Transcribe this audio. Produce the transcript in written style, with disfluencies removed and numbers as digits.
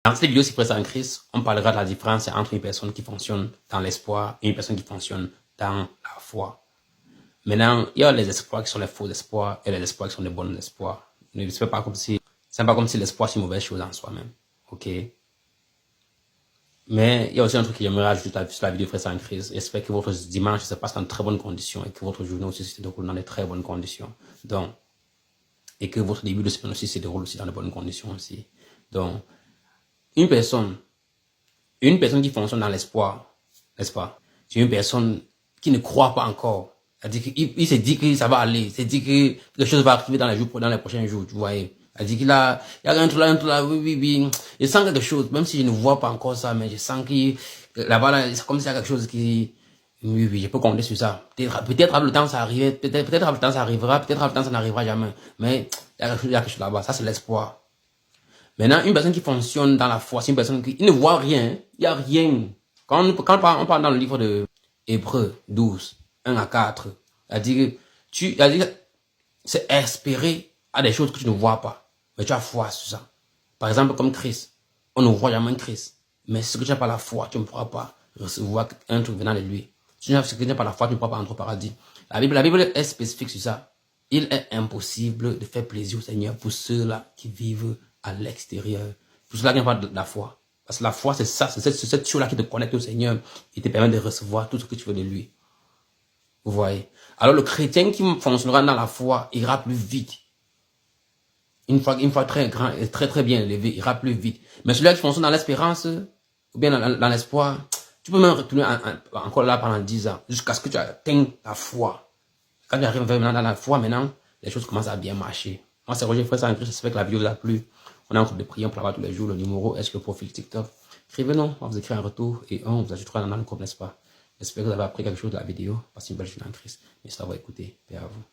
Dans cette vidéo, si présent en Christ, on parlera de la différence entre une personne qui fonctionne dans l'espoir et une personne qui fonctionne dans la foi. Maintenant, il y a les espoirs qui sont les faux espoirs et les espoirs qui sont les bons espoirs. Ne c'est pas comme si l'espoir c'est une mauvaise chose en soi-même. Ok? Mais il y a aussi un truc que j'aimerais ajouter sur la vidéo présent en Christ. J'espère que votre dimanche se passe dans de très bonnes conditions et que votre journée aussi se déroule dans de très bonnes conditions. Donc, et que votre début de semaine aussi se déroule aussi dans de bonnes conditions aussi. Donc, une personne qui fonctionne dans l'espoir, n'est-ce pas? C'est une personne qui ne croit pas encore. Il se dit que ça va aller. Il se dit que quelque chose va arriver dans les prochains jours, tu vois. Il dit qu'il a, il y a un truc là, oui. Je sens quelque chose, même si je ne vois pas encore ça, mais je sens que là-bas, là, c'est comme s'il y a quelque chose qui, oui, je peux compter sur ça. Peut-être avec le temps ça arrive, peut-être avec le temps ça arrivera, peut-être avec le temps ça n'arrivera jamais. Mais il y a quelque chose là-bas. Ça, c'est l'espoir. Maintenant, une personne qui fonctionne dans la foi, c'est une personne qui ne voit rien. Il n'y a rien. Quand on parle dans le livre de Hébreux 12, 1 à 4, c'est-à-dire que c'est espérer à des choses que tu ne vois pas. Mais tu as foi sur ça. Par exemple, comme Christ. On ne voit jamais Christ. Mais ce que tu n'as pas la foi, tu ne pourras pas recevoir un truc venant de lui. Si tu n'as pas la foi, tu ne pourras pas entrer au paradis. La Bible est spécifique sur ça. Il est impossible de faire plaisir au Seigneur pour ceux-là qui vivent à l'extérieur. Pour cela qu'il n'y a pas de la foi. Parce que la foi, c'est ça, c'est cette chose-là qui te connecte au Seigneur et te permet de recevoir tout ce que tu veux de lui. Vous voyez? Alors le chrétien qui fonctionnera dans la foi ira plus vite. Une fois très grand, très bien élevé, ira plus vite. Mais celui-là qui fonctionne dans l'espérance, ou bien dans l'espoir, tu peux même retourner encore là pendant 10 ans, jusqu'à ce que tu atteignes la foi. Quand tu arrives vraiment dans la foi, maintenant, les choses commencent à bien marcher. Moi, c'est Roger Frère en Christ, j'espère que la vidéo vous a plu. On a un groupe de prière pour l'avoir tous les jours. Le numéro est sur le profil TikTok. Écrivez-nous, on va vous écrire un retour et on vous ajoutera dans le groupe, n'est-ce pas? J'espère que vous avez appris quelque chose de la vidéo. Passez une belle journée en Christ. Merci d'avoir écouté. Paix à vous.